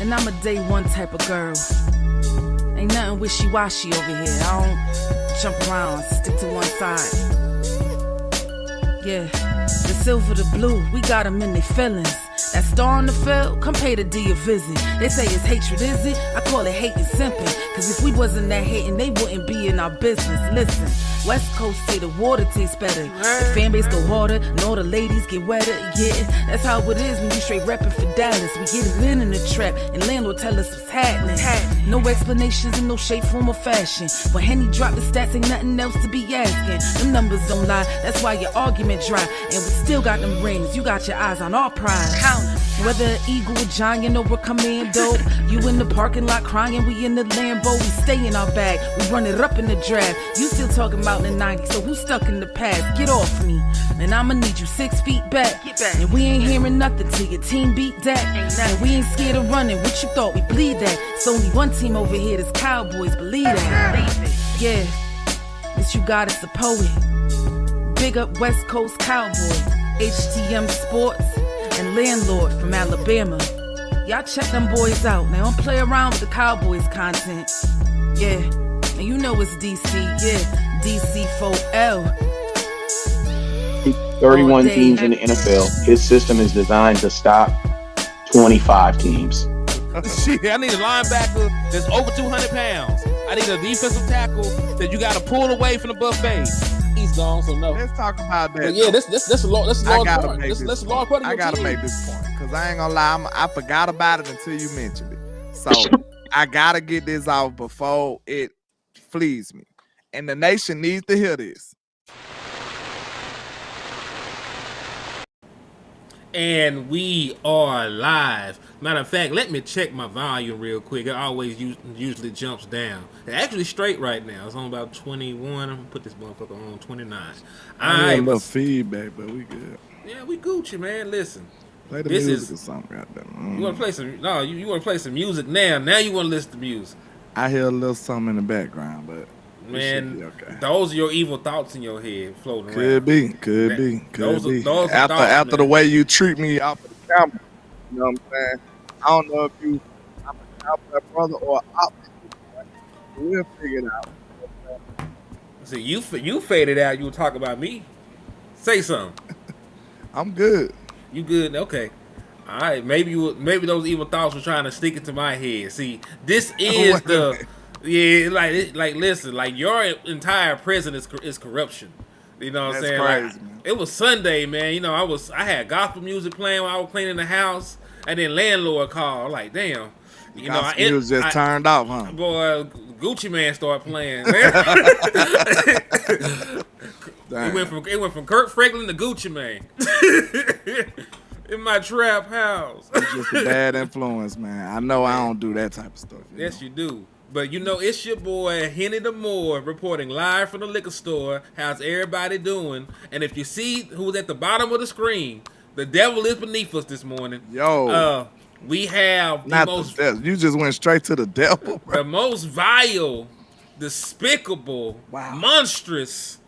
And I'm a day one type of girl. Ain't nothing wishy-washy over here. I don't jump around, stick to one side. Yeah, the silver, the blue, we got them in their feelings. That star on the field, come pay the D a visit. They say it's hatred, is it? I call it hate and simping. Cause if we wasn't that hating, they wouldn't be in our business. Listen, West Coast say the water tastes better. The fan base go harder, and all the ladies get wetter. Yeah, that's how it is when you straight reppin' for Dallas. We get it in the trap, and landlord tell us what's happening. No explanations in no shape, form, or fashion. When Henny drop the stats, ain't nothing else to be asking. Them numbers don't lie, that's why your argument dry. And we still got them rings, you got your eyes on our prize. Whether an eagle, a giant, or a commando, you in the parking lot crying, we in the Lambo. We stay in our bag, we run it up in the draft. You still talking about the 90s, so who's stuck in the past? Get off me, and I'ma need you 6 feet back. And we ain't hearing nothing till your team beat Dak. And we ain't scared of running, what you thought we bleed that? It's only one team over here, that's Cowboys, believe that. Yeah, this you got is the poet. Big up West Coast Cowboy, HTM Sports, and Landlord from Alabama. Y'all check them boys out. Now don't play around with the Cowboys content. Yeah, and you know it's DC. Yeah, DC4L. 31 teams in the NFL. His system is designed to stop 25 teams. Shit, I need a linebacker that's over 200 pounds. I need a defensive tackle that you got to pull away from the buffet. He's gone, so no. Let's talk about that. But yeah, that's a large part. That's a large part of your I gotta team. make this point because I ain't gonna lie, I forgot about it until you mentioned it. So I gotta get this off before it flees me, and the nation needs to hear this. And we are live. Matter of fact, let me check my volume real quick. It always usually jumps down. It's actually straight right now. It's on about 21. I'm gonna put this motherfucker on 29. I need a little feedback, but we good. Yeah, we Gucci, man. Listen, Play the this music is or something. Goddamn. you want to play some? No, you want to play some music now. Now you want to listen to music. I hear a little something in the background, but Man, okay. Those are your evil thoughts in your head floating around. Could be. Those are After the way you treat me off of the camera, you know what I'm saying? I don't know if I'm a Cowboy brother or opposite. We'll figure it out. See, you faded out. You were talking about me. Say something. I'm good. You good? Okay. All right. Maybe those evil thoughts were trying to stick into my head. See, this is the. Yeah, like listen, like your entire prison is corruption. You know what I'm saying? Crazy, like, man. It was Sunday, man. You know, I had gospel music playing while I was cleaning the house, and then landlord called. Like, damn. You gospel know, music just turned off, huh? Boy, Gucci Man started playing. It went from Kurt Franklin to Gucci Man. In my trap house. It's just a bad influence, man. I know I don't do that type of stuff. Yes, you do. But you know, it's your boy Henny the Moore reporting live from the liquor store. How's everybody doing? And if you see who's at the bottom of the screen, the devil is beneath us this morning. Yo, we have you just went straight to the devil, bro. The most vile, despicable, monstrous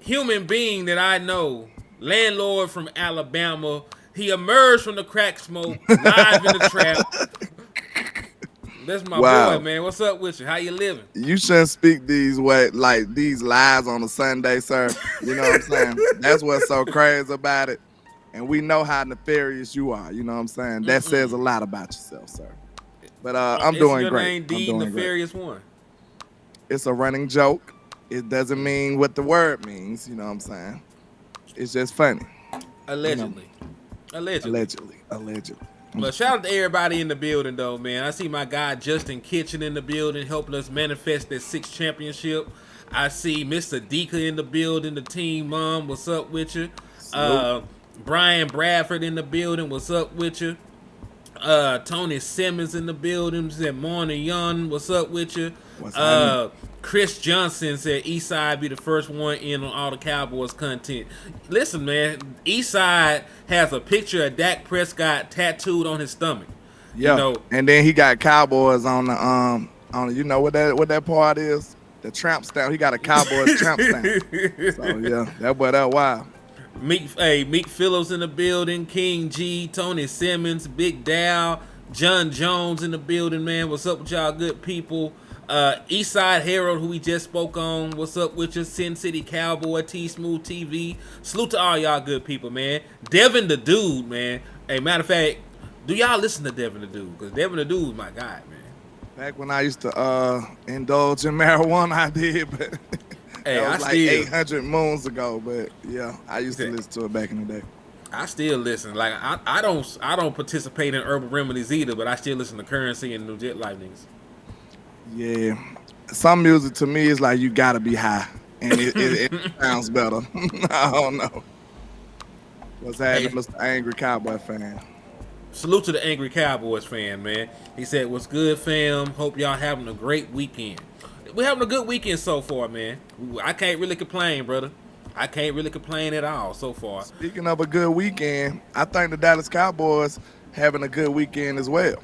human being that I know. Landlord from Alabama. He emerged from the crack smoke, live in the trap. That's my boy, man. What's up with you? How you living? You shouldn't speak these these lies on a Sunday, sir. You know what I'm saying? That's what's so crazy about it. And we know how nefarious you are. You know what I'm saying? That says a lot about yourself, sir. But I'm doing great. Is your name the nefarious one? It's a running joke. It doesn't mean what the word means. You know what I'm saying? It's just funny. Allegedly. You know? Allegedly. But shout out to everybody in the building, though, man. I see my guy Justin Kitchen in the building, helping us manifest that 6th championship. I see Mr. Dika in the building, the team mom. What's up with you? Brian Bradford in the building. What's up with you? Tony Simmons in the building. Said Morning Young. What's up with you? Chris Johnson said Eastside be the first one in on all the Cowboys content. Listen, man, Eastside has a picture of Dak Prescott tattooed on his stomach. Yeah, you know, and then he got Cowboys on the you know what that part is? The tramp stamp. He got a Cowboys tramp stamp. So yeah, that wild. Meek Phillips in the building, King G, Tony Simmons, Big Dow, John Jones in the building, man. What's up with y'all good people? Eastside Herald, who we just spoke on. What's up with you? Sin City Cowboy, T Smooth TV. Salute to all y'all good people, man. Devin the Dude, man. Hey, matter of fact, do y'all listen to Devin the Dude? Because Devin the Dude is my guy, man. Back when I used to indulge in marijuana, I did, but hey, that was like 800 moons ago. But yeah, I used to listen to it back in the day. I still listen. Like I don't participate in Herbal Remedies either, but I still listen to Currency and New Jet Life niggas. Yeah, some music to me is like you gotta be high, and it sounds better. I don't know. What's happening, Mr. Angry Cowboy fan? Salute to the Angry Cowboys fan, man. He said, "What's good, fam? Hope y'all having a great weekend." We're having a good weekend so far, man. I can't really complain, brother. I can't really complain at all so far. Speaking of a good weekend, I think the Dallas Cowboys having a good weekend as well.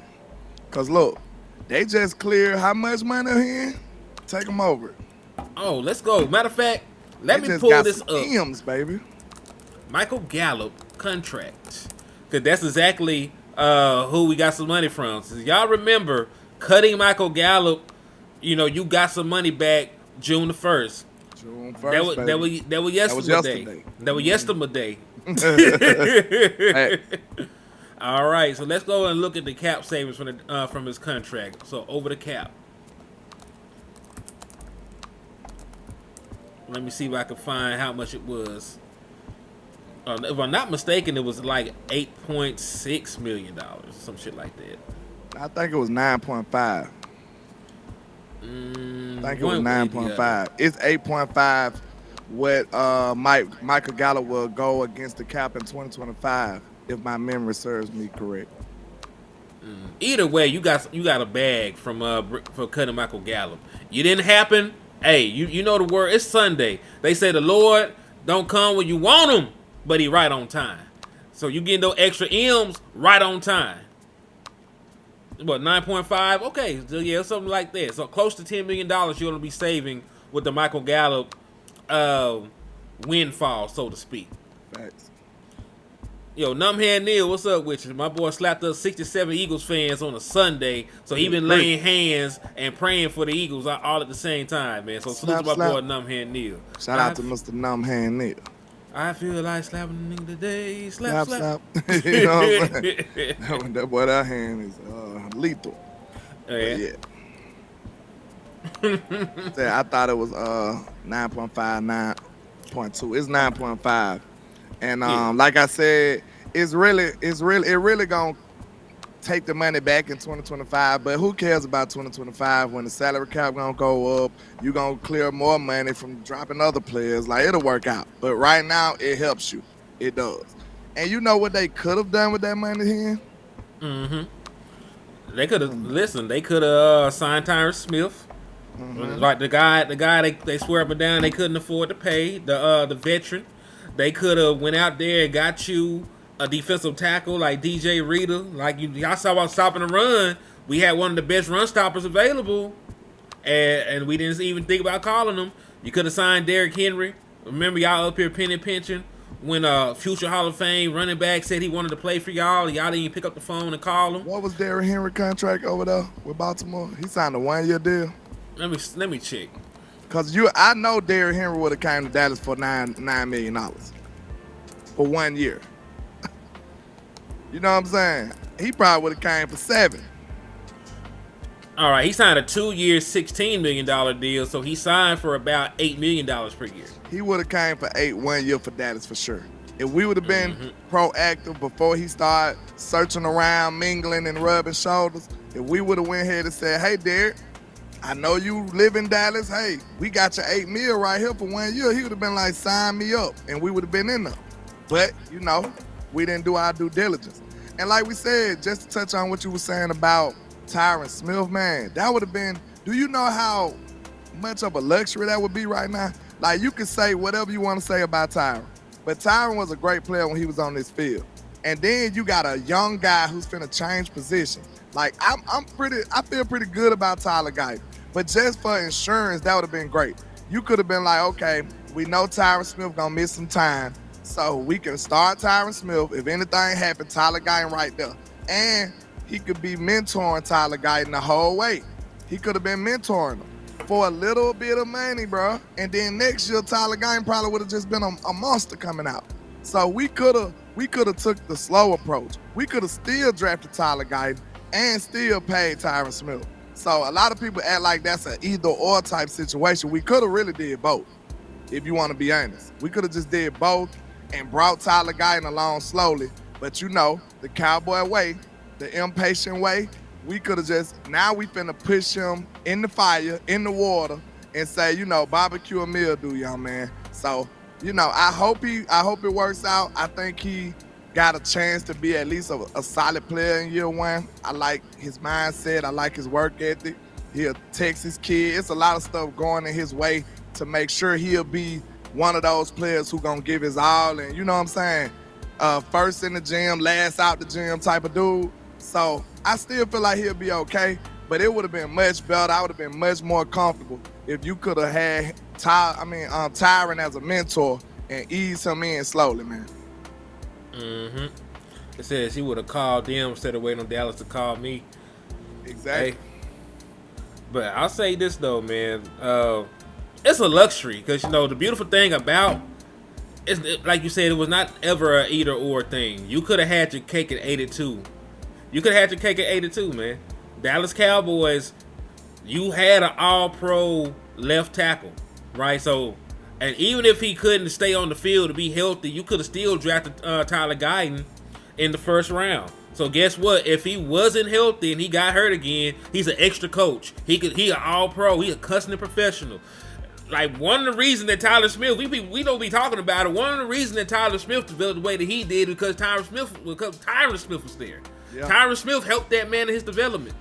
Cause look, they just cleared how much money here? Take them over. Oh, let's go. Matter of fact, let me pull this up. M's, baby. Michael Gallup contract. Cause that's exactly who we got some money from. So y'all remember cutting Michael Gallup, you know, you got some money back June the 1st. June 1st, that was yesterday. That was yesterday. Hey. All right, so let's go and look at the cap savings from his contract. So over the cap. Let me see if I can find how much it was. If I'm not mistaken, it was like $8.6 million, some shit like that. I think it was 9.5. I think it was 9.5. It's 8.5. What Michael Gallup will go against the cap in 2025, if my memory serves me correct. Either way, you got a bag for cutting Michael Gallup. You didn't happen. Hey, you know the word. It's Sunday. They say the Lord don't come when you want him, but he right on time. So you getting those extra M's right on time. What, 9.5? Okay, so yeah, something like that. So close to $10 million you're going to be saving with the Michael Gallup windfall, so to speak. Thanks. Yo, Numbhead Neil, what's up with you? My boy slapped up 67 Eagles fans on a Sunday, so he been laying hands and praying for the Eagles all at the same time, man. So salute to my boy Numbhead Neil. Shout out to Mr. Numbhead Neil. I feel like slapping a nigga today. Slap. You know what I'm saying? That boy, that hand is lethal. Oh, yeah. I thought it was 9.5, 9.2. It's 9.5. And like I said, it really gonna take the money back in 2025. But who cares about 2025 when the salary cap gonna go up? You gonna clear more money from dropping other players. Like, it'll work out. But right now, it helps you. It does. And you know what they could have done with that money here? They could have They could have signed Tyron Smith. Like the guy they swear up and down they couldn't afford to pay, the veteran. They could have went out there and got you a defensive tackle like DJ Reader. Like y'all saw about stopping the run. We had one of the best run stoppers available, and we didn't even think about calling him. You could have signed Derrick Henry. Remember y'all up here pinching when future Hall of Fame running back said he wanted to play for y'all. Y'all didn't even pick up the phone and call him. What was Derrick Henry contract over there with Baltimore? He signed a 1-year deal. Let me check. Cause I know Derrick Henry would have came to Dallas for $9 million for 1 year. You know what I'm saying? He probably would have came for $7 million. All right, he signed a 2-year, $16 million deal, so he signed for about $8 million per year. He would have came for 1 year for Dallas for sure. If we would have been proactive before he started searching around, mingling and rubbing shoulders, if we would have went ahead and said, "Hey, Derrick, I know you live in Dallas. Hey, we got your $8 million right here for 1 year." He would have been like, "Sign me up," and we would have been in there. But we didn't do our due diligence. And like we said, just to touch on what you were saying about Tyron Smith, man, that would have been. Do you know how much of a luxury that would be right now? Like, you can say whatever you want to say about Tyron, but Tyron was a great player when he was on this field. And then you got a young guy who's finna change position. Like, I feel pretty good about Tyler Guyton. But just for insurance, that would have been great. You could have been like, okay, we know Tyron Smith gonna miss some time, so we can start Tyron Smith. If anything happened, Tyler Guyton right there. And he could be mentoring Tyler Guyton the whole way. He could have been mentoring him for a little bit of money, bro. And then next year, Tyler Guyton probably would have just been a monster coming out. So we could have took the slow approach. We could have still drafted Tyler Guyton and still paid Tyron Smith. So a lot of people act like that's an either or type situation. We could have really did both, if you want to be honest. We could have just did both and brought Tyler Guyton along slowly. But the Cowboy way, the impatient way, we could have just, now we finna push him in the fire, in the water, and say, barbecue a mildew, young man. So, I hope it works out. I think he got a chance to be at least a solid player in year one. I like his mindset. I like his work ethic. He a Texas kid. It's a lot of stuff going in his way to make sure he'll be one of those players who gonna give his all. And you know what I'm saying? First in the gym, last out the gym type of dude. So I still feel like he'll be okay, but it would have been much better. I would have been much more comfortable if you could have had Tyron as a mentor and ease him in slowly, man. Mm-hmm. It says he would have called them instead of waiting on Dallas to call me. Exactly. Hey. But I'll say this though, man. It's a luxury because the beautiful thing about it's like you said, it was not ever an either or thing. You could have had your cake at 82. You could have had your cake at 82, man. Dallas Cowboys, you had an all-pro left tackle, right? So, and even if he couldn't stay on the field to be healthy, you could have still drafted Tyler Guyton in the first round. So guess what? If he wasn't healthy and he got hurt again, he's an extra coach. He an all-pro. He a cussing professional. Like, one of the reasons that Tyler Smith, we don't be talking about it. One of the reasons that Tyler Smith developed the way that he did because Tyron Smith was there. Yeah. Tyron Smith helped that man in his development.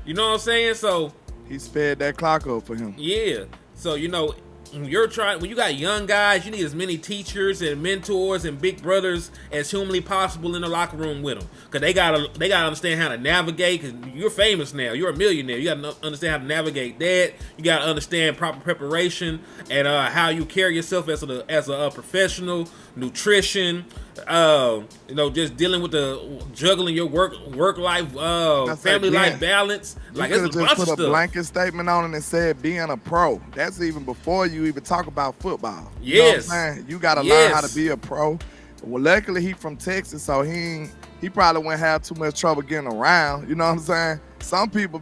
You know what I'm saying? So he sped that clock up for him. Yeah. So when you got young guys, you need as many teachers and mentors and big brothers as humanly possible in the locker room with them, because they gotta understand how to navigate. Because you're famous now, you're a millionaire. You gotta understand how to navigate that. You gotta understand proper preparation and how you carry yourself as a professional, nutrition. Just dealing with the juggling your work life, family life balance. Like, it's a bunch of stuff. Put a blanket statement on it and said being a pro. That's even before you even talk about football. Yes. You know what I'm saying? You gotta learn how to be a pro. Well, luckily he from Texas, so he probably wouldn't have too much trouble getting around. You know what I'm saying? Some people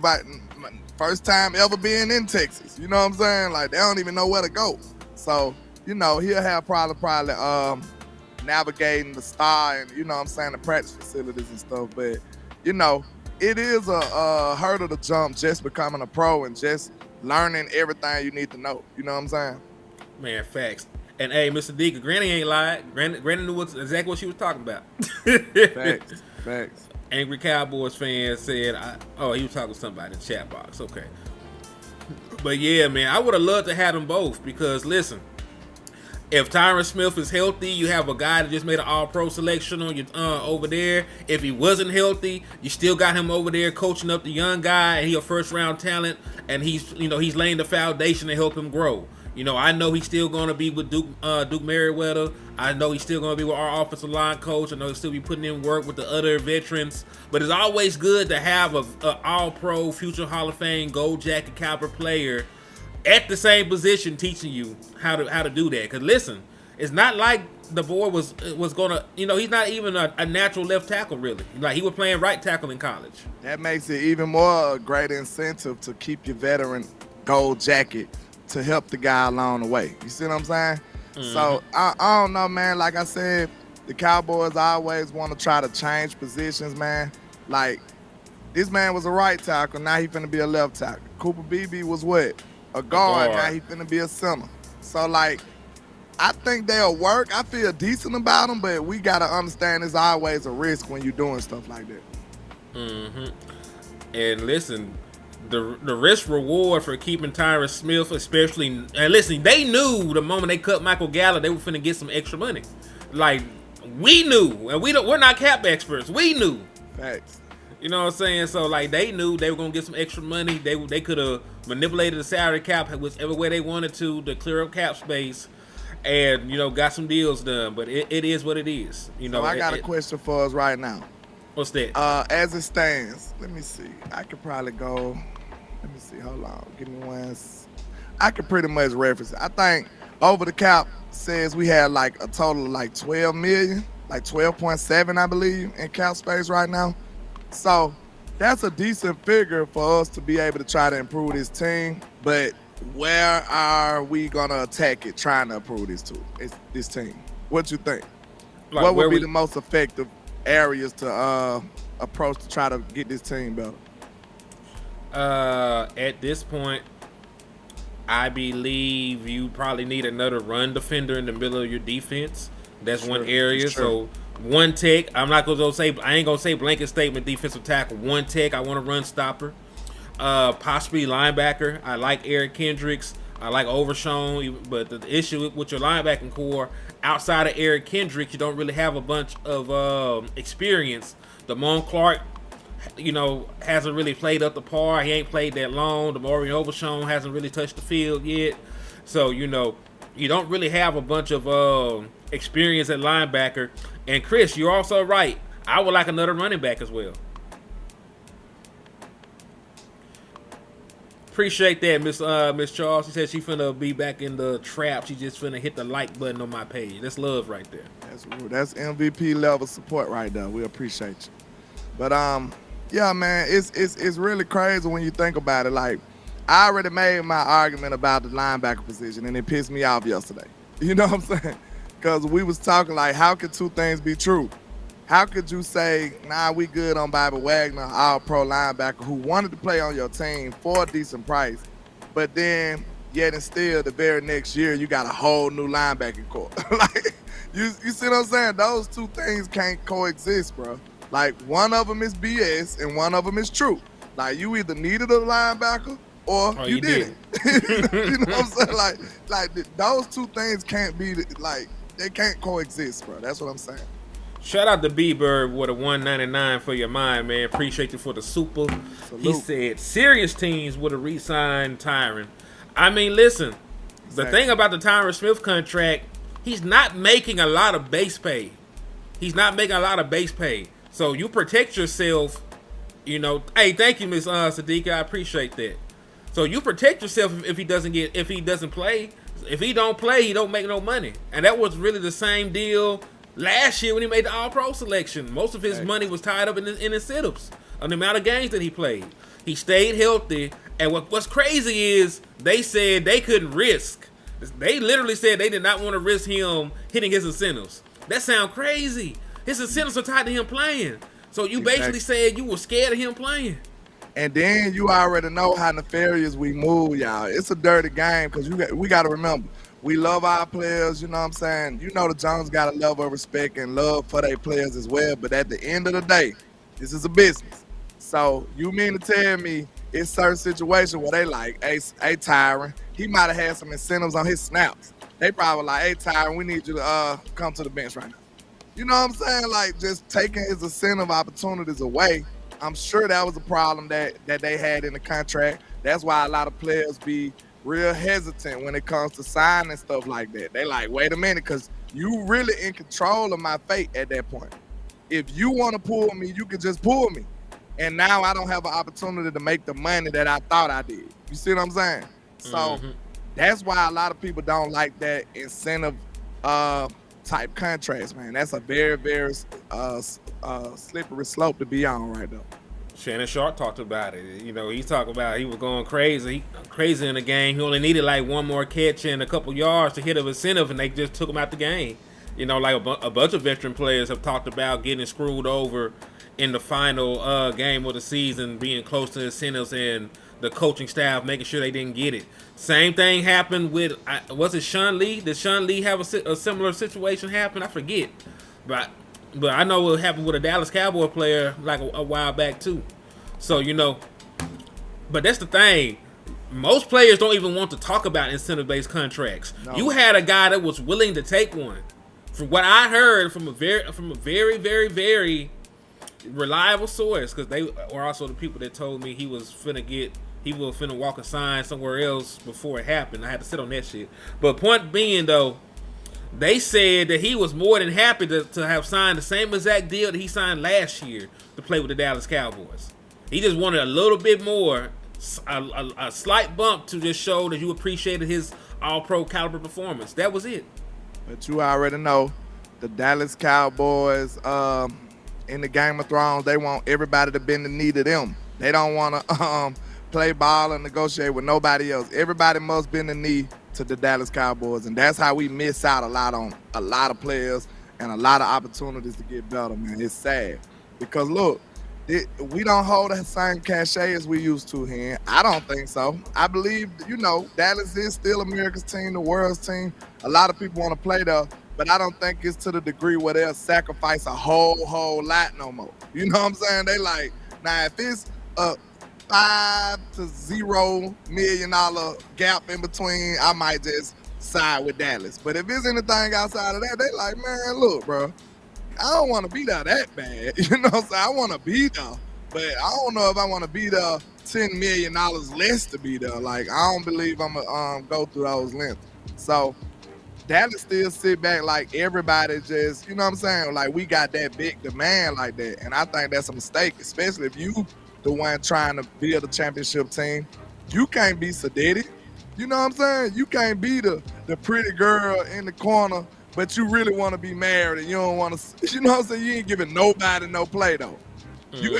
first time ever being in Texas. You know what I'm saying? Like, they don't even know where to go. So he'll have probably navigating the star and the practice facilities and stuff. But it is a hurdle to jump, just becoming a pro and just learning everything you need to know. You know what I'm saying? Man, facts. And hey, Mr. Deacon, Granny ain't lied. Granny knew exactly what she was talking about. Facts. Angry Cowboys fan said, he was talking to somebody in the chat box. Okay. But yeah, man, I would have loved to have them both, because listen, if Tyron Smith is healthy, you have a guy that just made an all-pro selection on you over there. If he wasn't healthy, you still got him over there coaching up the young guy, and he a first-round talent, and he's laying the foundation to help him grow. I know he's still going to be with Duke Merriweather. I know he's still going to be with our offensive line coach. I know he'll still be putting in work with the other veterans. But it's always good to have a all-pro, future Hall of Fame, gold jacket caliber player at the same position teaching you how to do that. Because listen, it's not like the boy was gonna, he's not even a natural left tackle really. Like, he was playing right tackle in college. That makes it even more a great incentive to keep your veteran gold jacket to help the guy along the way. You see what I'm saying? Mm-hmm. So I don't know, man. Like I said, the Cowboys always want to try to change positions, man. Like, this man was a right tackle, now he finna be a left tackle. Cooper Beebe was what? A guard. Now he finna be a center. So, like, I think they'll work. I feel decent about them, but we gotta understand there's always a risk when you're doing stuff like that. Mm-hmm. And listen, the risk reward for keeping Tyron Smith, especially, and listen, they knew the moment they cut Michael Gallup, they were finna get some extra money. Like, we knew, and we're not cap experts. We knew. Facts. You know what I'm saying? So, like, they knew they were going to get some extra money. They could have manipulated the salary cap whichever way they wanted to clear up cap space and, got some deals done. But it is what it is. So I got a question for us right now. What's that? As it stands, let me see. I could probably go. Let me see. Hold on. Give me one. I could pretty much reference it. I think Over the Cap says we had like a total of like 12 million, like 12.7, I believe, in cap space right now. So that's a decent figure for us to be able to try to improve this team. But where are we gonna attack it, trying to improve this team? What you think? Like, what would be the most effective areas to approach to try to get this team better? At this point, I believe you probably need another run defender in the middle of your defense. That's one area. So one tech. I'm not gonna say. I ain't gonna say blanket statement defensive tackle. One tech. I want a run stopper. Possibly linebacker. I like Eric Kendricks. I like Overshown. But the issue with your linebacking core, outside of Eric Kendricks, you don't really have a bunch of experience. Damone Clark, hasn't really played up to par. He ain't played that long. Demorian Overshown hasn't really touched the field yet. So, you don't really have a bunch of experience at linebacker. And Chris, you're also right. I would like another running back as well. Appreciate that, Miss Charles. She said she finna be back in the trap. She just finna hit the like button on my page. That's love right there. That's MVP level support right there. We appreciate you. But yeah, man, it's really crazy when you think about it. Like, I already made my argument about the linebacker position, and it pissed me off yesterday. You know what I'm saying? Because we was talking like, how could two things be true? How could you say, nah, we good on Bobby Wagner, all-pro linebacker who wanted to play on your team for a decent price, but then yet and still the very next year you got a whole new linebacking core? Like, you see what I'm saying? Those two things can't coexist, bro. Like, one of them is BS and one of them is true. Like, you either needed a linebacker or you didn't. You know what I'm saying? Like those two things can't be, like, they can't coexist, bro. That's what I'm saying. Shout out to B-Bird with a $1.99 for your mind, man. Appreciate you for the super. Salute. He said serious teams would have re-signed Tyron. I mean, listen, The thing about the Tyron Smith contract, he's not making a lot of base pay. So you protect yourself, Hey, thank you, Miss Sadiqa. I appreciate that. So you protect yourself if he doesn't play. If he don't play, he don't make no money. And that was really the same deal last year when he made the All-Pro selection. Most of his money was tied up in incentives on the amount of games that he played. He stayed healthy. And what's crazy is they said they couldn't risk. They literally said they did not want to risk him hitting his incentives. That sounds crazy. His incentives are tied to him playing. So you basically said you were scared of him playing. And then you already know how nefarious we move, y'all. It's a dirty game because we got to remember, we love our players, you know what I'm saying? The Jones got a level of respect and love for their players as well. But at the end of the day, this is a business. So you mean to tell me it's certain situations where they like, hey Tyron, he might have had some incentives on his snaps. They probably like, hey Tyron, we need you to come to the bench right now. You know what I'm saying? Like, just taking his incentive opportunities away. I'm sure that was a problem that they had in the contract. That's why a lot of players be real hesitant when it comes to signing stuff like that. They like, wait a minute, because you really in control of my fate at that point. If you want to pull me, you can just pull me. And now I don't have an opportunity to make the money that I thought I did. You see what I'm saying? So that's why a lot of people don't like that incentive type contracts, man. That's a very, very slippery slope to be on right now. Shannon Sharp talked about it. He's talking about he was going crazy in the game. He only needed like one more catch and a couple yards to hit an incentive, and they just took him out the game. Like a bunch of veteran players have talked about getting screwed over in the final game of the season, being close to incentives and the coaching staff making sure they didn't get it. Same thing happened with, was it Sean Lee? Did Sean Lee have a similar situation happen? I forget. But I know it happened with a Dallas Cowboy player like a while back too. So, but that's the thing. Most players don't even want to talk about incentive-based contracts. No. You had a guy that was willing to take one. From what I heard from a very, very, very reliable source, because they were also the people that told me he was finna walk a sign somewhere else before it happened. I had to sit on that shit. But point being though, They said that he was more than happy to have signed the same exact deal that he signed last year to play with the Dallas Cowboys. He just wanted a little bit more, a slight bump to just show that you appreciated his all-pro caliber performance. That was it. But you already know the Dallas Cowboys in the Game of Thrones, they want everybody to bend the knee to them. They don't want to play ball and negotiate with nobody else. Everybody must bend the knee to the Dallas Cowboys, and that's how we miss out a lot on a lot of players and a lot of opportunities to get better, man. It's sad because look, we don't hold the same cachet as we used to here. I don't think so. I believe, Dallas is still America's team, the world's team. A lot of people want to play there, but I don't think it's to the degree where they'll sacrifice a whole lot no more. You know what I'm saying? They like, now if it's a $5 to $0 million gap in between, I might just side with Dallas. But if it's anything outside of that, they like, man, look, bro, I don't want to be there that bad. You know what I'm saying? I want to be there, but I don't know if I want to be there $10 million less to be there. Like, I don't believe I'm going to go through those lengths. So Dallas still sit back like everybody just, you know what I'm saying? Like, we got that big demand like that. And I think that's a mistake, especially if you the one trying to build a championship team. You can't be Sadiddy. You know what I'm saying? You can't be the pretty girl in the corner, but you really want to be married and you don't want to, you know what I'm saying? You ain't giving nobody no play, though. You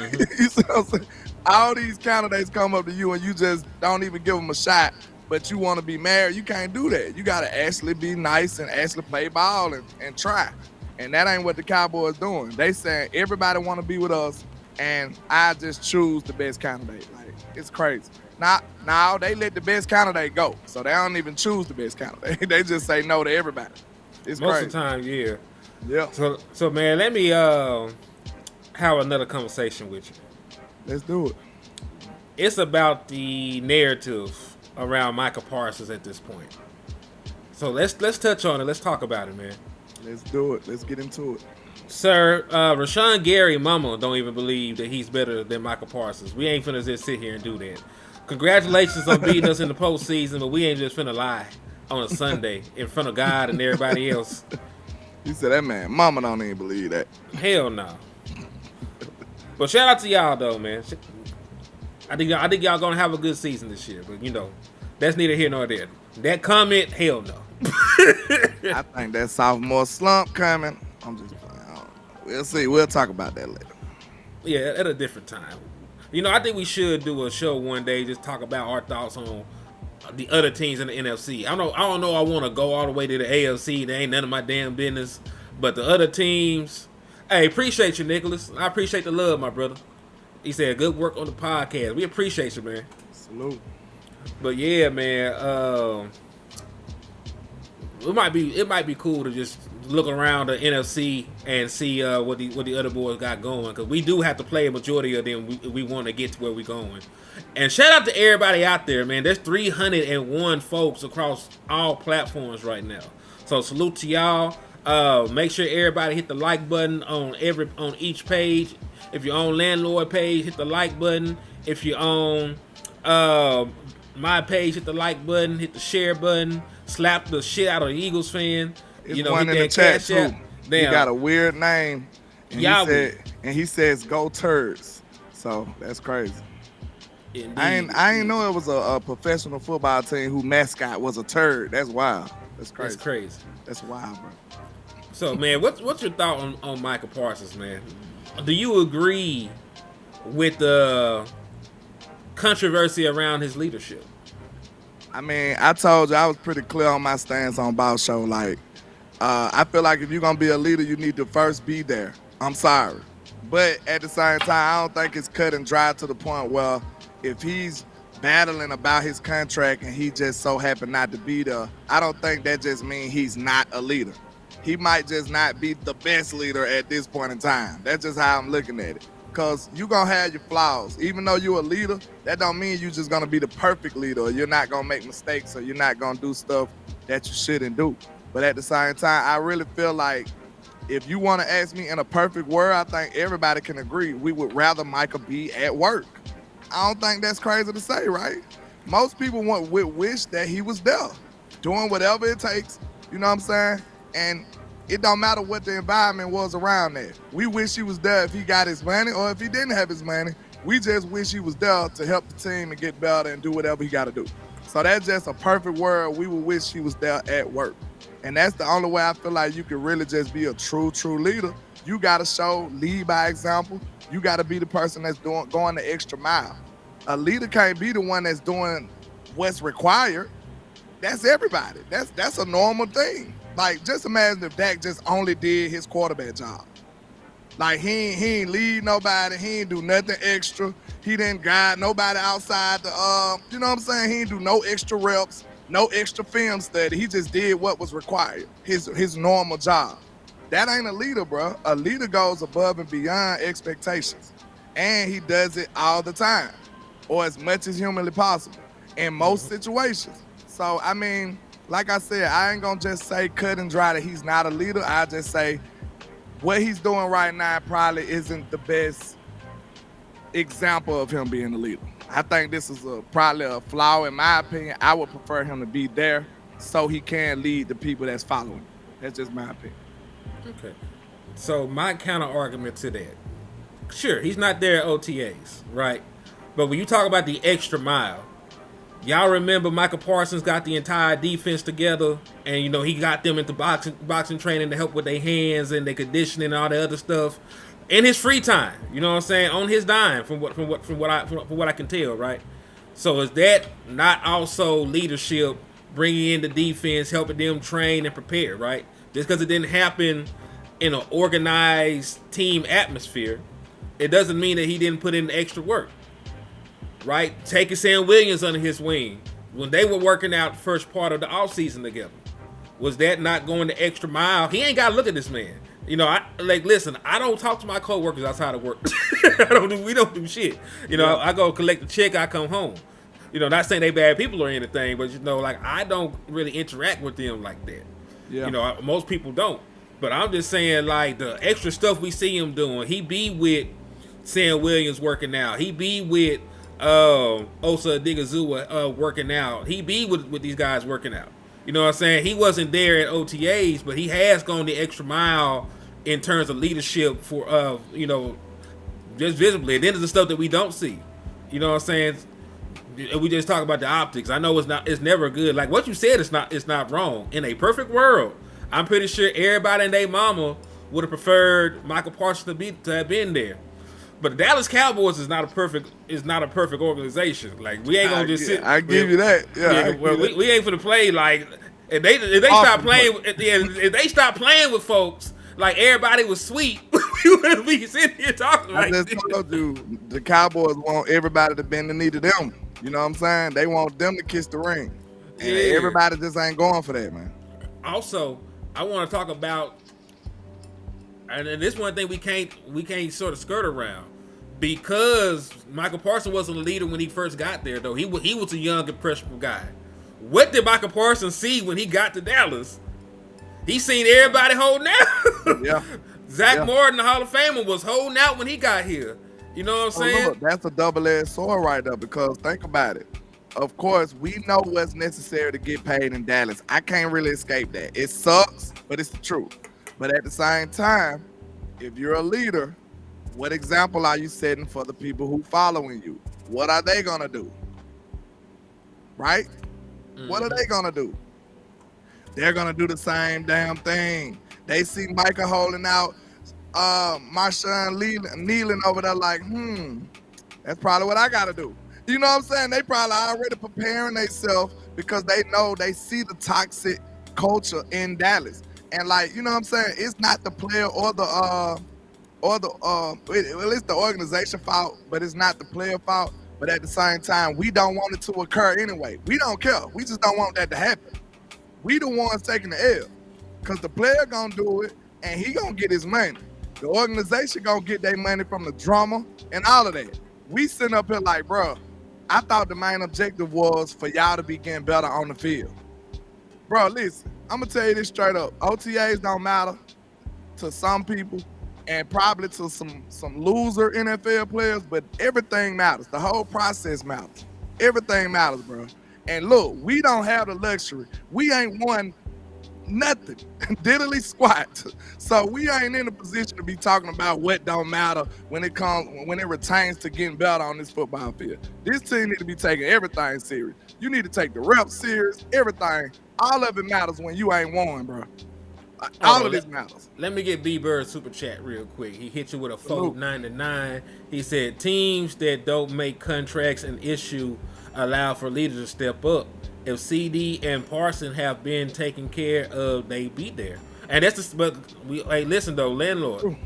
see what I'm saying? All these candidates come up to you and you just don't even give them a shot, but you want to be married. You can't do that. You got to actually be nice and actually play ball and try. And that ain't what the Cowboys doing. They saying everybody want to be with us, and I just choose the best candidate. Like, it's crazy. Now they let the best candidate go, so they don't even choose the best candidate. They just say no to everybody. It's most crazy. of the time, yeah. Yeah. So man, let me have another conversation with you. Let's do it. It's about the narrative around Micah Parsons at this point. So let's touch on it. Let's talk about it, man. Let's do it. Let's get into it. Sir, Rashawn Gary mama don't even believe that he's better than Micah Parsons. We ain't finna just sit here and do that. Congratulations on beating us in the postseason, but we ain't just finna lie on a Sunday in front of God and everybody else. You said that man, mama don't even believe that. Hell no. But shout out to y'all though, man. I think y'all gonna have a good season this year, but that's neither here nor there. That comment, hell no. I think that sophomore slump coming. I'm just playing. We'll see. We'll talk about that later. Yeah, at a different time. I think we should do a show one day, just talk about our thoughts on the other teams in the NFC. I don't know I want to go all the way to the AFC. That ain't none of my damn business. But the other teams, hey, appreciate you, Nicholas. I appreciate the love, my brother. He said, good work on the podcast. We appreciate you, man. Salute. But yeah, man, it might be cool to just look around the NFC and see what the other boys got going, because we do have to play a majority of them. We want to get to where we're going. And shout out to everybody out there, man. There's 301 folks across all platforms right now. So salute to y'all. Make sure everybody hit the like button on each page. If you're on Landlord page, hit the like button. If you're on my page, hit the like button, hit the share button, slap the shit out of the Eagles fan. It's one in the chat too. He got a weird name, and he says "Go Turds," so that's crazy. Indeed. I ain't know it was a professional football team whose mascot was a turd. That's wild. That's crazy. That's crazy. That's wild, bro. So, man, what's your thought on Micah Parsons, man? Do you agree with the controversy around his leadership? I mean, I told you I was pretty clear on my stance on Boss Show. Like, I feel like if you're going to be a leader, you need to first be there. I'm sorry. But at the same time, I don't think it's cut and dry to the point where if he's battling about his contract and he just so happened not to be there, I don't think that just means he's not a leader. He might just not be the best leader at this point in time. That's just how I'm looking at it. Because you're going to have your flaws. Even though you're a leader, that don't mean you're just going to be the perfect leader, or you're not going to make mistakes, or you're not going to do stuff that you shouldn't do. But at the same time, I really feel like if you want to ask me in a perfect world, I think everybody can agree we would rather Micah be at work. I don't think that's crazy to say, right? Most people would wish that he was there, doing whatever it takes, you know what I'm saying? And it don't matter what the environment was around there. We wish he was there if he got his money, or if he didn't have his money. We just wish he was there to help the team and get better and do whatever he got to do. So that's just a perfect world. We would wish he was there at work. And that's the only way I feel like you can really just be a true leader. You got to lead by example. You got to be the person that's going the extra mile. A leader can't be the one that's doing what's required. That's everybody. That's a normal thing. Like, just imagine if Dak just only did his quarterback job. Like, he ain't lead nobody. He ain't do nothing extra. He didn't guide nobody outside the, you know what I'm saying? He didn't do no extra reps, no extra film study. He just did what was required, his normal job. That ain't a leader, bro. A leader goes above and beyond expectations. And he does it all the time, or as much as humanly possible in most situations. So, I mean, like I said, I ain't gonna just say cut and dry that he's not a leader. I just say what he's doing right now probably isn't the best example of him being a leader. I think this is probably a flaw in my opinion. I would prefer him to be there so he can lead the people that's following. That's just my opinion. Okay. So my counter argument to that, sure, he's not there at OTAs, right? But when you talk about the extra mile, y'all remember Micah Parsons got the entire defense together, and he got them into boxing training to help with their hands and their conditioning and all the other stuff in his free time. You know what I'm saying? On his dime, from what I can tell, right? So is that not also leadership, bringing in the defense, helping them train and prepare, right? Just because it didn't happen in an organized team atmosphere, it doesn't mean that he didn't put in the extra work. Right? Taking Sam Williams under his wing when they were working out the first part of the offseason together. Was that not going the extra mile? He ain't got to look at this man. Listen, I don't talk to my coworkers outside of work. We don't do shit. I go collect the check, I come home. Not saying they bad people or anything, but I don't really interact with them like that. Yeah. Most people don't. But I'm just saying, like, the extra stuff we see him doing, he be with Sam Williams working out. He be with Osa Odighizuwa working out. He be with these guys working out. You know what I'm saying? He wasn't there at OTAs, but he has gone the extra mile in terms of leadership for just visibly. And then there's the stuff that we don't see. You know what I'm saying? We just talk about the optics. I know it's never good. Like what you said, it's not wrong. In a perfect world, I'm pretty sure everybody and their mama would have preferred Micah Parsons to have been there. But the Dallas Cowboys is not a perfect organization. Like we ain't gonna just sit. I give you that. Yeah. We ain't finna play like if they stop playing with folks like everybody was sweet. We wouldn't be sitting here talking like this. I just told you the Cowboys want everybody to bend the knee to them. You know what I'm saying? They want them to kiss the ring, and everybody just ain't going for that, man. Also, I want to talk about. And this one thing we can't sort of skirt around, because Micah Parsons wasn't a leader when he first got there, though. He was a young, impressionable guy. What did Micah Parsons see when he got to Dallas? He seen everybody holding out. Yeah. Zach Martin, the Hall of Famer, was holding out when he got here. You know what I'm saying? Look, that's a double-edged sword right there, because think about it. Of course, we know what's necessary to get paid in Dallas. I can't really escape that. It sucks, but it's the truth. But at the same time, if you're a leader, what example are you setting for the people who following you? What are they going to do? Right? Mm-hmm. What are they going to do? They're going to do the same damn thing. They see Micah holding out, Marshawn kneeling over there like, that's probably what I got to do. You know what I'm saying? They probably already preparing themselves because they know they see the toxic culture in Dallas. And like, you know what I'm saying? It's not the player or it's the organization fault, but it's not the player fault. But at the same time, we don't want it to occur anyway. We don't care. We just don't want that to happen. We the ones taking the L, because the player gonna do it and he gonna get his money. The organization gonna get their money from the drama and all of that. We sitting up here like, bro, I thought the main objective was for y'all to be getting better on the field. Bro, listen. I'm going to tell you this straight up. OTAs don't matter to some people and probably to some loser NFL players, but everything matters. The whole process matters. Everything matters, bro. And look, we don't have the luxury. We ain't won nothing, diddly squat. So we ain't in a position to be talking about what don't matter when it retains to getting better on this football field. This team need to be taking everything serious. You need to take the reps serious, everything. All of it matters when you ain't won, bro. All of this matters. Let me get B Bird super chat real quick. He hit you with a 4.99. He said teams that don't make contracts an issue allow for leaders to step up. If CD and Parsons have been taken care of, they be there. And that's but hey, listen though, landlord.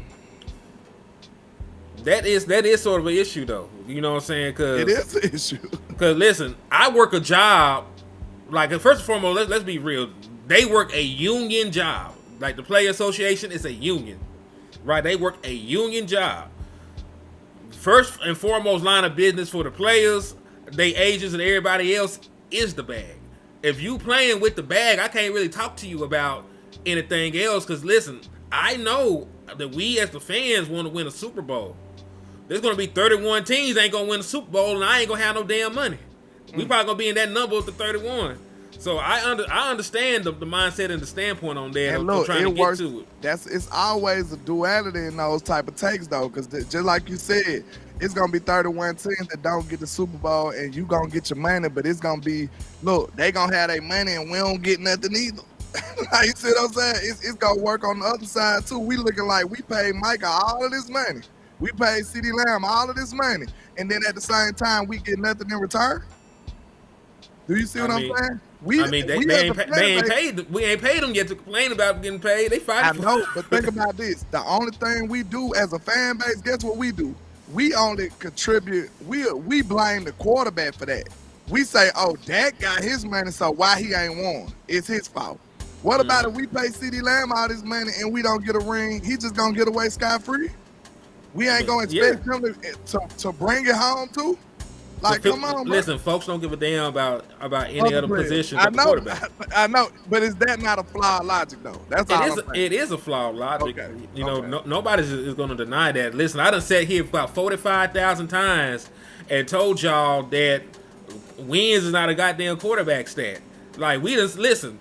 That is sort of an issue though. You know what I'm saying? Cause it is an issue. Cause listen, I work a job. Like first and foremost, let's be real. They work a union job. Like the Player Association is a union, right? They work a union job. First and foremost line of business for the players, they agents and everybody else is the bag. If you playing with the bag, I can't really talk to you about anything else. Cause listen, I know that we as the fans want to win a Super Bowl. There's gonna be 31 teams ain't gonna win a Super Bowl, and I ain't gonna have no damn money. We probably gonna be in that number of the 31. So I understand the mindset and the standpoint on that. And look, trying to get to it. It's always a duality in those type of takes though, because just like you said, it's gonna be 31 teams that don't get the Super Bowl, and you gonna get your money, but it's gonna be, look, they gonna have their money, and we don't get nothing either. Like you see what I'm saying? It's gonna work on the other side too. We looking like we paid Micah all of this money, we paid CeeDee Lamb all of this money, and then at the same time we get nothing in return. Do you see what I'm saying? We ain't paid them yet to complain about getting paid. They fighting. I know, but think about this. The only thing we do as a fan base, guess what we do? We only contribute. We blame the quarterback for that. We say, oh, Dak got his money, so why he ain't won? It's his fault. What about if we pay CeeDee Lamb all this money and we don't get a ring? He just gonna get away scot-free? We ain't gonna expect him to bring it home too? Like, come on, bro. Listen, folks don't give a damn about any other position but the quarterback. I know, but is that not a flawed logic, though? That's all I'm saying. It is a flawed logic. Okay. You know, nobody is going to deny that. Listen, I done sat here about 45,000 times and told y'all that wins is not a goddamn quarterback stat. Like, we just, listen,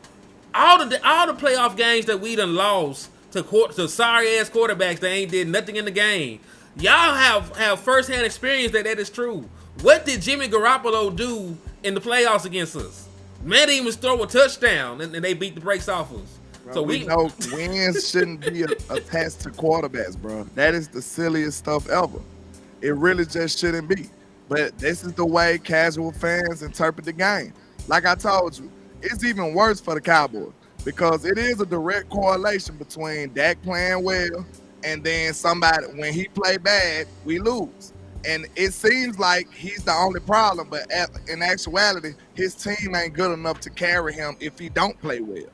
all the playoff games that we done lost to sorry-ass quarterbacks that ain't did nothing in the game, y'all have first-hand experience that is true. What did Jimmy Garoppolo do in the playoffs against us? Man didn't even throw a touchdown, and they beat the brakes off us. Bro, so we know wins shouldn't be attached to quarterbacks, bro. That is the silliest stuff ever. It really just shouldn't be. But this is the way casual fans interpret the game. Like I told you, it's even worse for the Cowboys because it is a direct correlation between Dak playing well and then somebody, when he play bad, we lose. And it seems like he's the only problem, but in actuality, his team ain't good enough to carry him if he don't play well.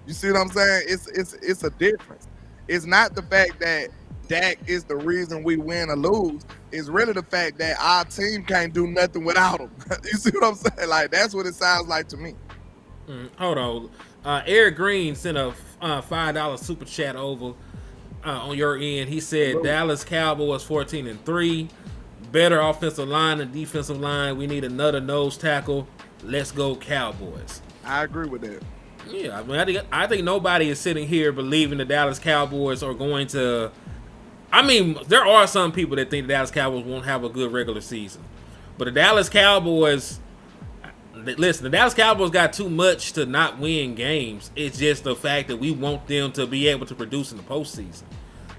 You see what I'm saying? It's a difference. It's not the fact that Dak is the reason we win or lose. It's really the fact that our team can't do nothing without him. You see what I'm saying? Like, that's what it sounds like to me. Hold on. Eric Green sent a $5 super chat over on your end. He said Dallas Cowboys 14-3. Better offensive line and defensive line. We need another nose tackle. Let's go Cowboys. I agree with that. Yeah, I think nobody is sitting here believing the Dallas Cowboys are going to. I mean, there are some people that think the Dallas Cowboys won't have a good regular season, but the Dallas Cowboys. Listen, the Dallas Cowboys got too much to not win games. It's just the fact that we want them to be able to produce in the postseason.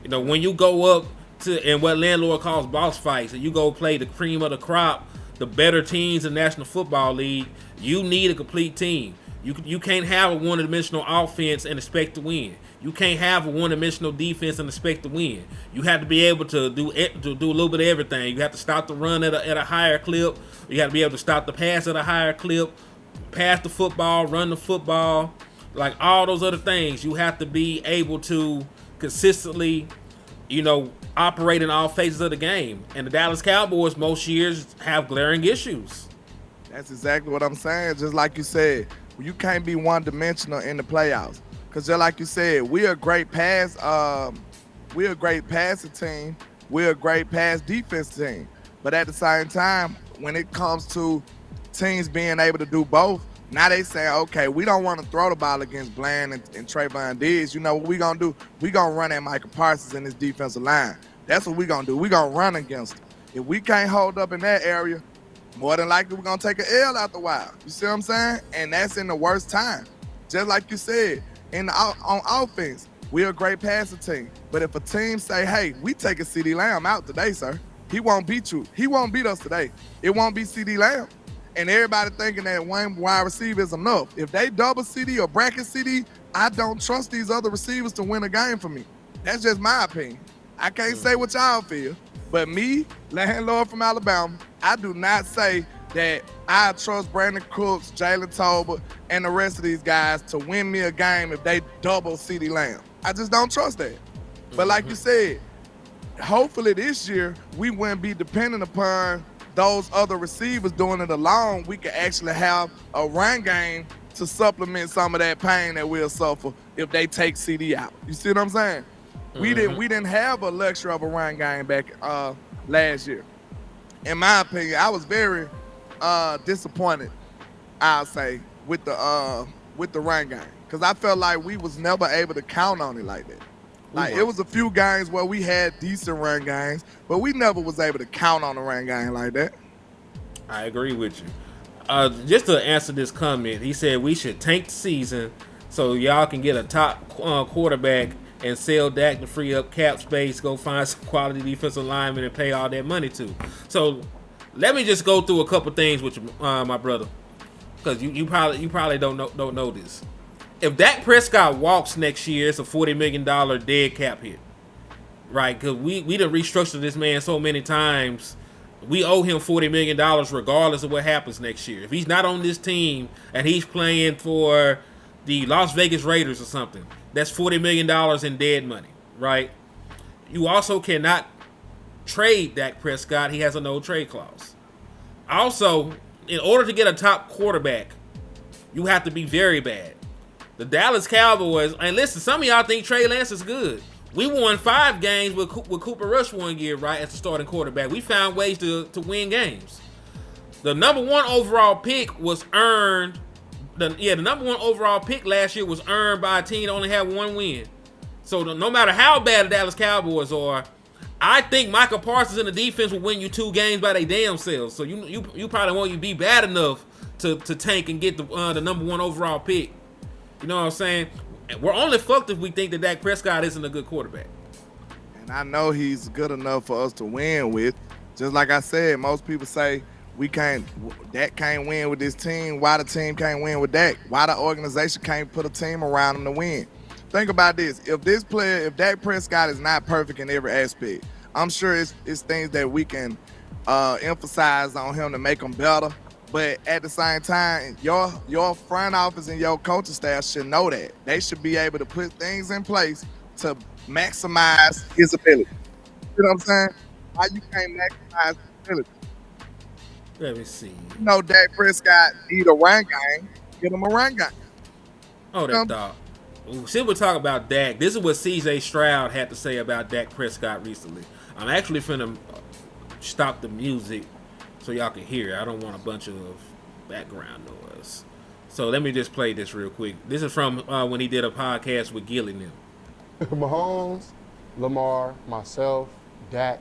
You know, when you go up and what landlord calls boss fights, and you go play the cream of the crop, the better teams in the National Football League, you need a complete team. You can't have a one-dimensional offense and expect to win. You can't have a one-dimensional defense and expect to win. You have to be able to do a little bit of everything. You have to stop the run at a higher clip. You have to be able to stop the pass at a higher clip, pass the football, run the football, like all those other things. You have to be able to consistently, operate in all phases of the game. And the Dallas Cowboys most years have glaring issues. That's exactly what I'm saying. Just like you said, you can't be one-dimensional in the playoffs. Because just like you said, we're a great passing team. We're a great pass defense team. But at the same time, when it comes to teams being able to do both, Now they saying, okay, we don't want to throw the ball against Bland and Trayvon Diggs. You know what we gonna do? We gonna run at Micah Parsons in this defensive line. That's what we gonna do. We gonna run against them. If we can't hold up in that area, more than likely we're gonna take an L after a while. You see what I'm saying? And that's in the worst time. Just like you said, on offense, we're a great passing team. But if a team say, hey, we taking CeeDee Lamb out today, sir, he won't beat you. He won't beat us today. It won't be CeeDee Lamb. And everybody thinking that one wide receiver is enough. If they double CeeDee or bracket CeeDee, I don't trust these other receivers to win a game for me. That's just my opinion. I can't say what y'all feel. But me, landlord from Alabama, I do not say that I trust Brandon Cooks, Jalen Tolbert, and the rest of these guys to win me a game if they double CeeDee Lamb. I just don't trust that. But like you said, hopefully this year we wouldn't be dependent upon those other receivers doing it alone. We could actually have a run game to supplement some of that pain that we'll suffer if they take CD out. You see what I'm saying? We didn't have a luxury of a run game back last year. In my opinion, I was very disappointed, I'll say, with the run game, because I felt like we was never able to count on it like that. Like, it was a few games where we had decent run games, but we never was able to count on a run game like that. I agree with you. Just to answer this comment, he said we should tank the season so y'all can get a top quarterback and sell Dak to free up cap space, go find some quality defensive linemen and pay all that money to. So let me just go through a couple things with you, my brother, because you probably don't know this. If Dak Prescott walks next year, it's a $40 million dead cap hit, right? Because we done restructured this man so many times. We owe him $40 million regardless of what happens next year. If he's not on this team and he's playing for the Las Vegas Raiders or something, that's $40 million in dead money, right? You also cannot trade Dak Prescott. He has a no trade clause. Also, in order to get a top quarterback, you have to be very bad. The Dallas Cowboys, and listen, some of y'all think Trey Lance is good. We won 5 games with Cooper Rush one year, right, as the starting quarterback. We found ways to win games. The number 1 overall pick was earned. The number 1 overall pick last year was earned by a team that only had 1 win. So no matter how bad the Dallas Cowboys are, I think Micah Parsons in the defense will win you 2 games by their damn selves. So you probably won't be bad enough to tank and get the number 1 overall pick. You know what I'm saying? We're only fucked if we think that Dak Prescott isn't a good quarterback. And I know he's good enough for us to win with. Just like I said, most people say Dak can't win with this team. Why the team can't win with Dak? Why the organization can't put a team around him to win? Think about this. If Dak Prescott is not perfect in every aspect, I'm sure it's things that we can emphasize on him to make him better. But at the same time, your front office and your coaching staff should know that. They should be able to put things in place to maximize his ability. You know what I'm saying? Why you can't maximize his ability? Let me see. You know, Dak Prescott need a run game. Get him a run game. Oh, that dog. Since we're talking about Dak, this is what CJ Stroud had to say about Dak Prescott recently. I'm actually finna stop the music so y'all can hear it. I don't want a bunch of background noise. So let me just play this real quick. This is from when he did a podcast with Gilly and them. Mahomes, Lamar, myself, Dak.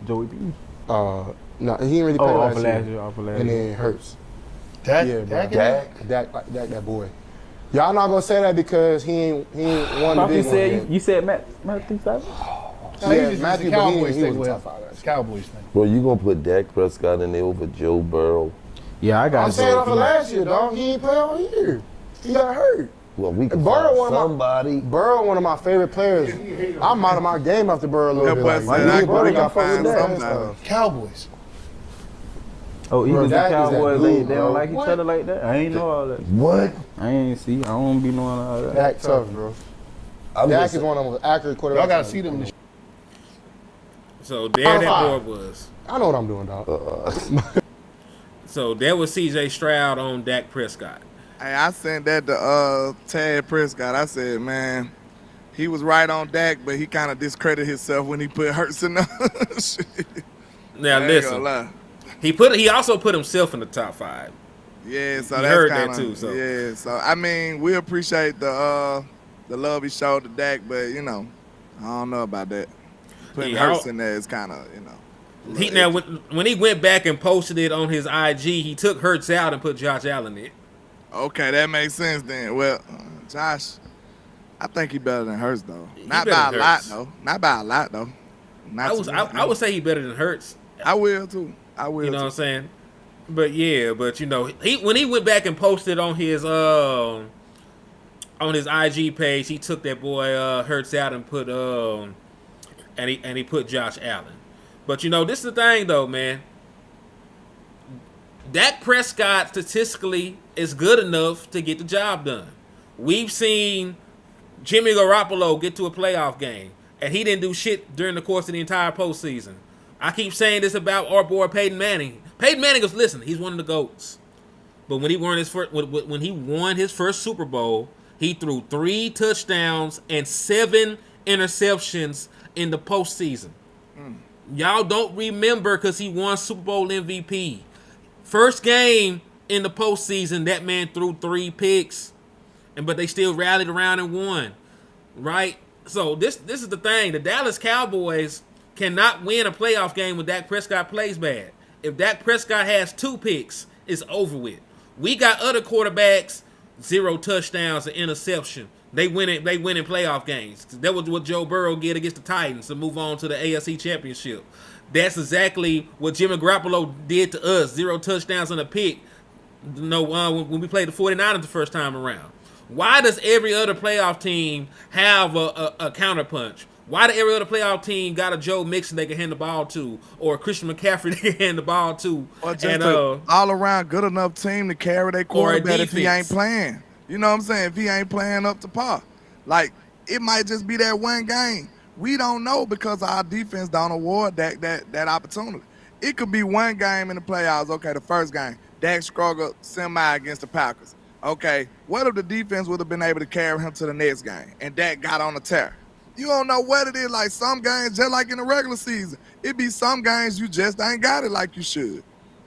Joey B. No, he didn't really play last year. And then Hurts. Dak? Yeah, bro. Dak? Dak, that boy. Y'all not gonna say that because he ain't won the big one. You said Matthew Stafford? Yeah, Matthew, but he was top 5. It's Cowboys thing. Bro, you gonna put Dak Prescott in there over Joe Burrow? Yeah, I got. I'm saying for last year, dog. He ain't play all year. He got hurt. Well, we can Burrow, find somebody. Burrow, one of my favorite players. I'm out of my game after Burrow a little bit. Like, Burrow got find Cowboys. Oh, even the Cowboys, dude, they don't like each other like that? I ain't know all that. What? I ain't see. I don't be knowing all that. Dak tough, bro. Dak is one of the most accurate quarterbacks. Y'all gotta see them. So there that board was. I know what I'm doing, dog. So there was CJ Stroud on Dak Prescott. Hey, I sent that to Tad Prescott. I said, man, he was right on Dak, but he kind of discredited himself when he put Hurts in the Now listen, he also put himself in the top 5. Yeah, so he that's heard kind that too. So yeah. So I mean, we appreciate the love he showed to Dak, but I don't know about that. Putting Hurts in there is kind of He now when he went back and posted it on his IG, he took Hurts out and put Josh Allen in. Okay, that makes sense then. Well, Josh, I think he better than Hurts though. Not by a lot though. I would say he better than Hurts. I will too. You know what I'm saying? But yeah, when he went back and posted on his IG page, he took that boy Hurts out and put and he put Josh Allen. But this is the thing though, man. Dak Prescott statistically is good enough to get the job done. We've seen Jimmy Garoppolo get to a playoff game, and he didn't do shit during the course of the entire postseason. I keep saying this about our boy Peyton Manning. Peyton Manning goes, listen, he's one of the GOATs. But when he won his first Super Bowl, he threw 3 touchdowns and 7 interceptions in the postseason. Y'all don't remember because he won Super Bowl MVP. First game in the postseason, that man threw 3 picks, but they still rallied around and won, right? So this is the thing. The Dallas Cowboys cannot win a playoff game when Dak Prescott plays bad. If Dak Prescott has 2 picks, it's over with. We got other quarterbacks, 0 touchdowns and interception. They win in playoff games. That was what Joe Burrow did against the Titans to move on to the AFC Championship. That's exactly what Jimmy Garoppolo did to us. 0 touchdowns and a pick. When we played the 49ers the first time around. Why does every other playoff team have a counterpunch? Why does every other playoff team got a Joe Mixon they can hand the ball to, or a Christian McCaffrey they can hand the ball to, or just an all-around good enough team to carry their quarterback if he ain't playing? You know what I'm saying? If he ain't playing up to par, like it might just be that one game. We don't know because our defense don't award that opportunity. It could be one game in the playoffs. Okay, the first game, Dak struggled semi against the Packers. Okay, what if the defense would have been able to carry him to the next game and Dak got on a tear? You don't know what it is. Like some games, just like in the regular season, it be some games you just ain't got it like you should.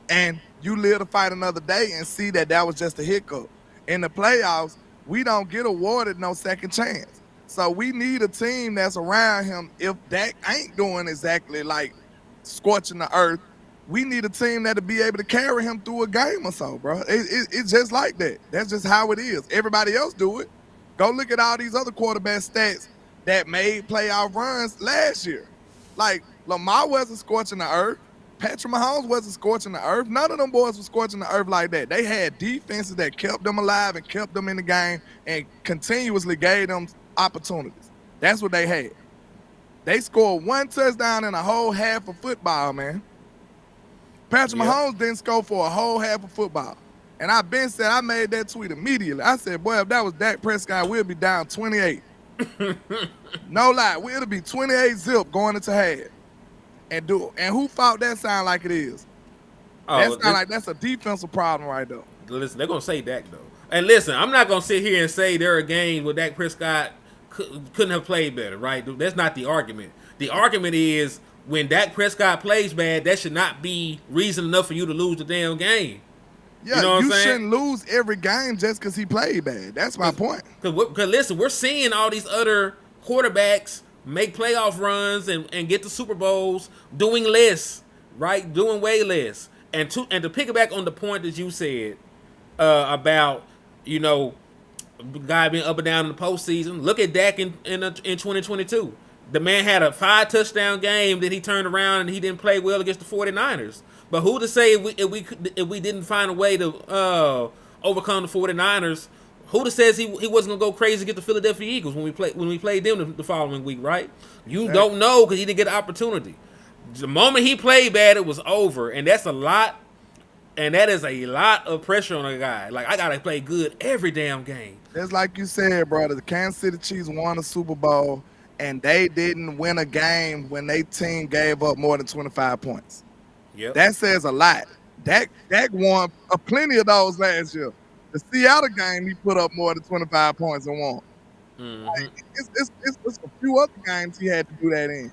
And you live to fight another day and see that was just a hiccup. In the playoffs, we don't get awarded no second chance. So we need a team that's around him. If Dak ain't doing exactly like scorching the earth, we need a team that'll be able to carry him through a game or so, bro. It's just like that. That's just how it is. Everybody else do it. Go look at all these other quarterback stats that made playoff runs last year. Like, Lamar wasn't scorching the earth. Patrick Mahomes wasn't scorching the earth. None of them boys were scorching the earth like that. They had defenses that kept them alive and kept them in the game and continuously gave them opportunities. That's what they had. They scored 1 touchdown in a whole half of football, man. Patrick Mahomes didn't score for a whole half of football. And I made that tweet immediately. I said, boy, if that was Dak Prescott, we'll be down 28. No lie, it'll be 28 zip going into half. And who fought that sound like it is? That's a defensive problem right there. Listen, they're gonna say Dak though. And listen, I'm not gonna sit here and say there are games where Dak Prescott couldn't have played better, right? That's not the argument. The argument is when Dak Prescott plays bad, that should not be reason enough for you to lose the damn game. Yeah, you know what I'm saying? Shouldn't lose every game just because he played bad. That's my point. Because listen, we're seeing all these other quarterbacks make playoff runs and get to Super Bowls doing less, right? Doing way less. And to piggyback on the point that you said about, guy being up and down in the postseason, look at Dak in 2022. The man had a 5 touchdown game that he turned around and he didn't play well against the 49ers. But who to say if we didn't find a way to overcome the 49ers, who says he wasn't gonna go crazy against the Philadelphia Eagles when we played them the following week, right? You don't know because he didn't get an opportunity. The moment he played bad, it was over, and that's a lot. And that is a lot of pressure on a guy. Like, I gotta play good every damn game. That's like you said, brother. The Kansas City Chiefs won a Super Bowl, and they didn't win a game when their team gave up more than 25 points. Yep. That says a lot. Dak won plenty of those last year. The Seattle game, he put up more than 25 points and won. Mm-hmm. Like, it's a few other games he had to do that in.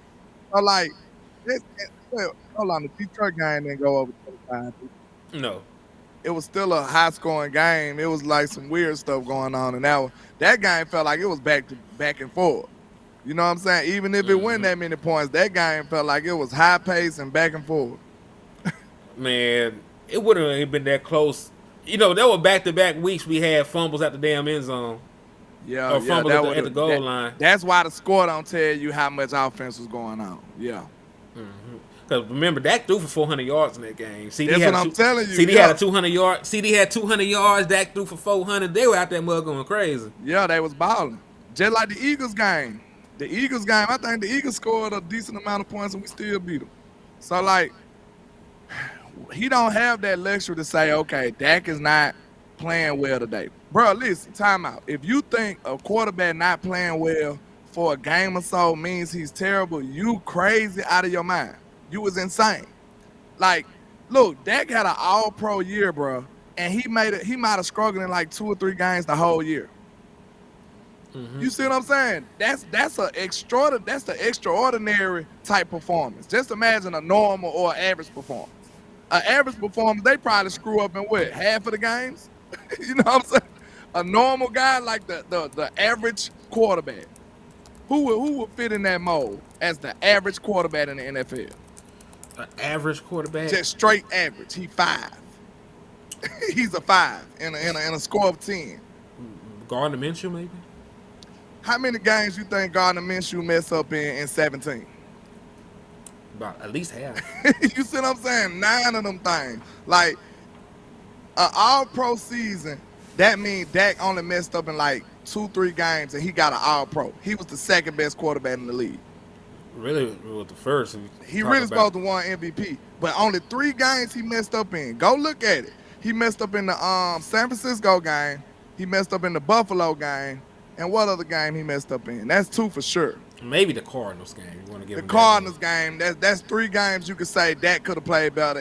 So, like, hold on, the Detroit game didn't go over 25. No. it was still a high scoring game. It was like some weird stuff going on, and that game felt like it was back and forth. You know what I'm saying? Even if it went that many points, that game felt like it was high pace and back and forth. Man, it wouldn't have been that close. You know, there were back-to-back weeks we had fumbles at the damn end zone. Yeah, or fumbles at the goal line. That's why the score don't tell you how much offense was going on. Yeah. Because remember, Dak threw for 400 yards in that game. That's what I'm telling you. CD had a 200 yard. CD had 200 yards. Dak threw for 400. They were out there mug going crazy. Yeah, they was balling. Just like the Eagles game. The Eagles game, I think the Eagles scored a decent amount of points and we still beat them. So, like, he don't have that luxury to say, okay, Dak is not playing well today. Bro, listen, time out. If you think a quarterback not playing well for a game or so means he's terrible, you crazy out of your mind. You was insane. Like, look, Dak had an all-pro year, bro, and he might have struggled in like 2 or 3 games the whole year. You see what I'm saying? That's the extraordinary type performance. Just imagine a normal or average performance. An average performance, they probably screw up in what, half of the games? You know what I'm saying? A normal guy like the average quarterback. Who would fit in that mold as the average quarterback in the NFL? An average quarterback? Just straight average. He 5. He's a 5 in a score of 10. Gardner Minshew, maybe? How many games you think Gardner Minshew messed up in 17? About at least half. You see what I'm saying? 9 of them things. Like, an all-pro season, that means Dak only messed up in like 2-3 games and he got an all-pro. He was the second best quarterback in the league. Really was the first. He really supposed to win MVP. But only 3 games he messed up in. Go look at it. He messed up in the San Francisco game. He messed up in the Buffalo game. And what other game he messed up in? That's 2 for sure. Maybe the Cardinals game. You want to give the Cardinals game. That's 3 games you could say Dak could have played better.